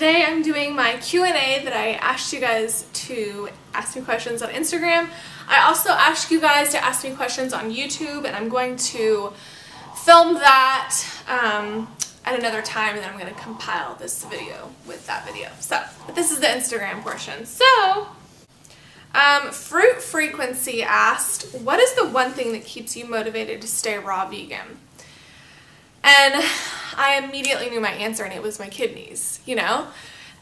today I'm doing my Q&A that I asked you guys to ask me questions on Instagram. I also asked you guys to ask me questions on YouTube, and I'm going to film that at another time, and then I'm going to compile this video with that video. But this is the Instagram portion. So, Fruit Frequency asked, what is the one thing that keeps you motivated to stay raw vegan? And I immediately knew my answer, and it was my kidneys, you know?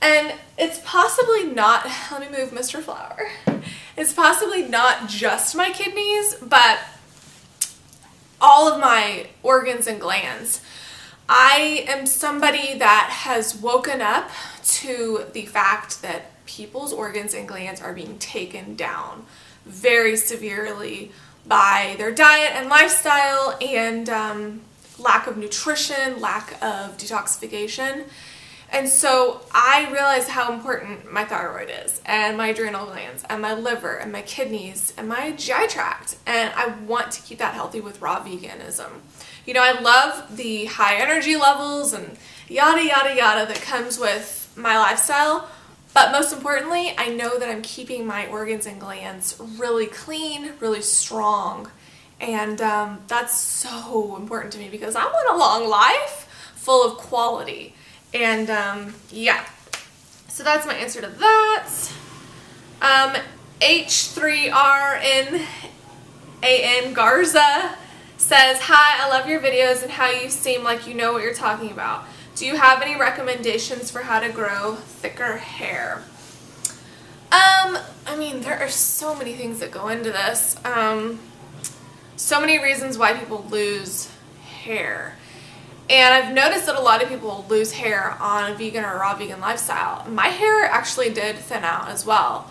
And it's possibly not, let me move Mr. Flower. It's possibly not just my kidneys, but all of my organs and glands. I am somebody that has woken up to the fact that people's organs and glands are being taken down very severely by their diet and lifestyle and lack of nutrition, lack of detoxification. And so I realized how important my thyroid is, and my adrenal glands, and my liver, and my kidneys, and my GI tract. And I want to keep that healthy with raw veganism. You know, I love the high energy levels and yada, yada, yada that comes with my lifestyle. But most importantly, I know that I'm keeping my organs and glands really clean, really strong. And that's so important to me because I want a long life full of quality. And yeah, so that's my answer to that. H3RNAN Garza says, hi, I love your videos and how you seem like you know what you're talking about. Do you have any recommendations for how to grow thicker hair? I mean, there are so many things that go into this. So many reasons why people lose hair. And I've noticed that a lot of people lose hair on a vegan or raw vegan lifestyle. My hair actually did thin out as well.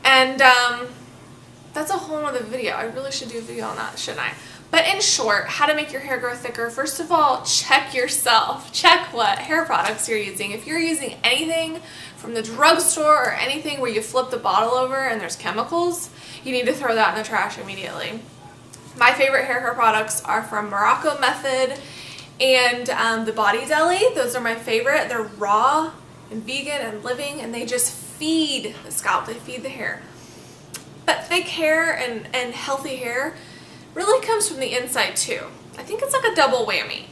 And that's a whole other video. I really should do a video on that, shouldn't I? But in short, how to make your hair grow thicker. First of all, check yourself. Check what hair products you're using. If you're using anything from the drugstore or anything where you flip the bottle over and there's chemicals, you need to throw that in the trash immediately. My favorite hair care products are from Morocco Method and the Body Deli. Those are my favorite. They're raw and vegan and living, and they just feed the scalp. They feed the hair. But thick hair and healthy hair really comes from the inside too. I think it's like a double whammy.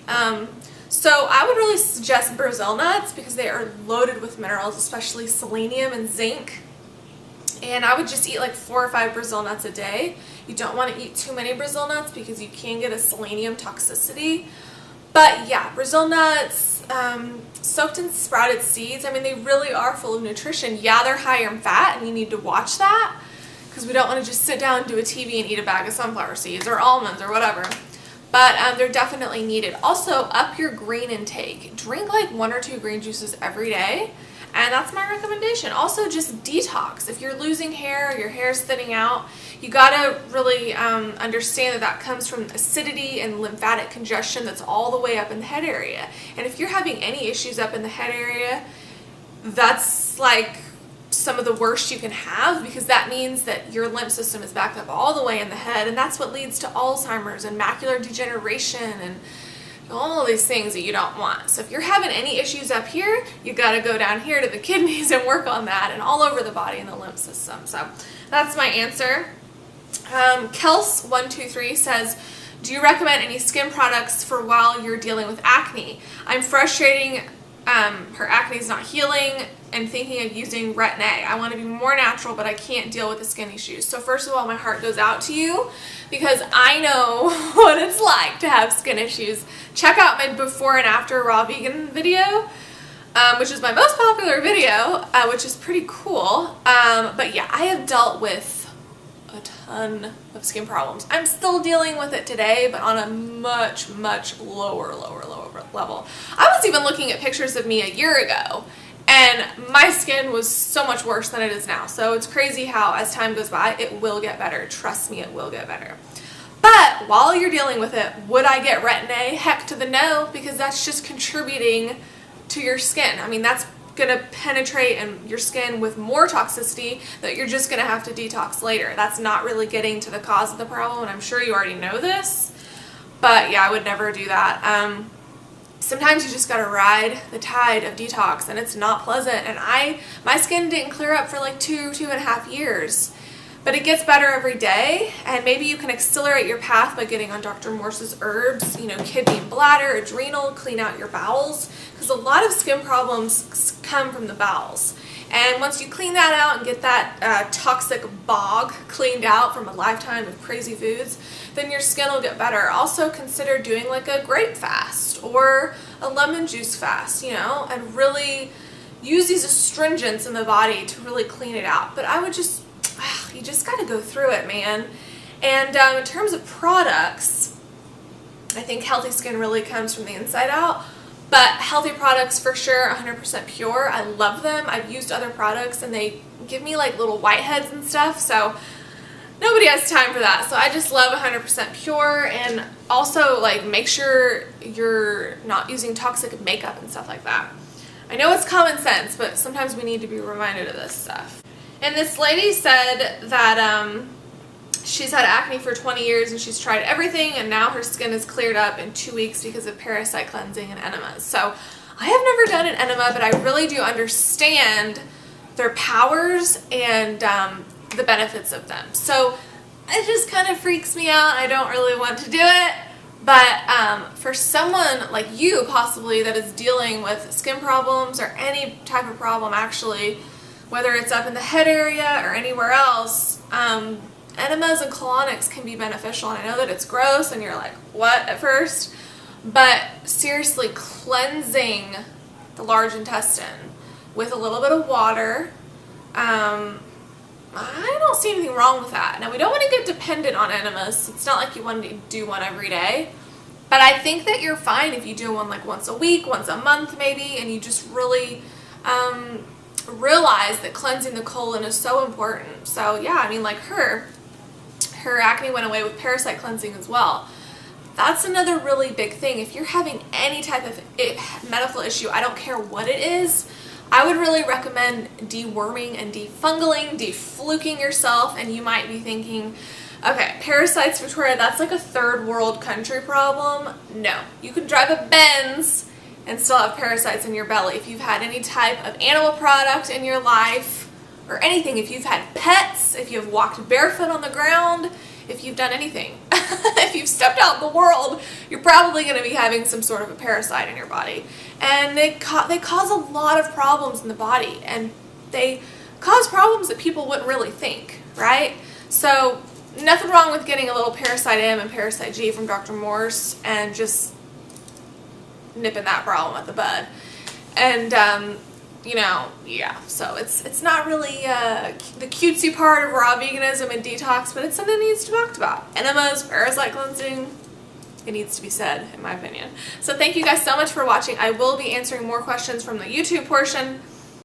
So I would really suggest Brazil nuts because they are loaded with minerals, especially selenium and zinc. And I would just eat like 4 or 5 Brazil nuts a day. You don't want to eat too many Brazil nuts because you can get a selenium toxicity. But yeah, Brazil nuts, soaked in sprouted seeds, I mean, they really are full of nutrition. Yeah, they're higher in fat, and you need to watch that because we don't want to just sit down, do a TV, and eat a bag of sunflower seeds or almonds or whatever. But they're definitely needed. Also, up your green intake. Drink like 1 or 2 green juices every day. And that's my recommendation. Also, just detox. If you're losing hair, your hair's thinning out, you gotta really understand that that comes from acidity and lymphatic congestion that's all the way up in the head area. And if you're having any issues up in the head area, that's like some of the worst you can have, because that means that your lymph system is backed up all the way in the head, and that's what leads to Alzheimer's and macular degeneration and all these things that you don't want. So if you're having any issues up here, you got to go down here to the kidneys and work on that, and all over the body and the lymph system. So that's my answer. Kels123 says, do you recommend any skin products for while you're dealing with acne? I'm frustrating, her acne is not healing, and thinking of using Retin-A. I want to be more natural, but I can't deal with the skin issues. So first of all, my heart goes out to you because I know what it's like to have skin issues. Check out my before and after raw vegan video, which is my most popular video, which is pretty cool. But yeah, I have dealt with a ton of skin problems. I'm still dealing with it today, but on a much, much lower level. I was even looking at pictures of me a year ago, and my skin was so much worse than it is now. So it's crazy how as time goes by, it will get better. Trust me, it will get better. But while you're dealing with it, would I get Retin-A? Heck to the no, because that's just contributing to your skin. I mean, that's gonna penetrate in your skin with more toxicity that you're just gonna have to detox later. That's not really getting to the cause of the problem, and I'm sure you already know this. But yeah, I would never do that. sometimes you just gotta ride the tide of detox, and it's not pleasant. And my skin didn't clear up for like 2.5 years. But it gets better every day, and maybe you can accelerate your path by getting on Dr. Morse's herbs, kidney and bladder, adrenal, clean out your bowels, because a lot of skin problems come from the bowels. And once you clean that out and get that toxic bog cleaned out from a lifetime of crazy foods, then your skin will get better. Also consider doing like a grape fast or a lemon juice fast, and really use these astringents in the body to really clean it out. But I would you just got to go through it, man. And in terms of products, I think healthy skin really comes from the inside out. But healthy products for sure, 100% pure. I love them. I've used other products and they give me like little whiteheads and stuff. So nobody has time for that. So I just love 100% pure. And also like make sure you're not using toxic makeup and stuff like that. I know it's common sense, but sometimes we need to be reminded of this stuff. And this lady said that she's had acne for 20 years and she's tried everything, and now her skin is cleared up in 2 weeks because of parasite cleansing and enemas. So I have never done an enema, but I really do understand their powers and the benefits of them. So it just kind of freaks me out. I don't really want to do it. But for someone like you possibly that is dealing with skin problems or any type of problem actually, whether it's up in the head area or anywhere else, enemas and colonics can be beneficial. And I know that it's gross and you're like, what, at first? But seriously, cleansing the large intestine with a little bit of water, I don't see anything wrong with that. Now, we don't want to get dependent on enemas. It's not like you want to do one every day. But I think that you're fine if you do one like once a week, once a month maybe, and you just really realize that cleansing the colon is so important. So yeah, I mean, like her acne went away with parasite cleansing as well. That's another really big thing. If you're having any type of medical issue, I don't care what it is, I would really recommend deworming and defungling, defluking yourself. And you might be thinking, okay, parasites, Victoria, that's like a third world country problem. No, you can drive a Benz and still have parasites in your belly. If you've had any type of animal product in your life or anything, if you've had pets, if you've walked barefoot on the ground, if you've done anything, if you've stepped out in the world, you're probably going to be having some sort of a parasite in your body. And they cause a lot of problems in the body, and they cause problems that people wouldn't really think, right? So nothing wrong with getting a little Parasite M and Parasite G from Dr. Morse and just nipping that problem at the bud. And yeah, so it's not really the cutesy part of raw veganism and detox, but it's something that needs to be talked about. Enemas, parasite cleansing, it needs to be said, in my opinion. So thank you guys so much for watching. I will be answering more questions from the YouTube portion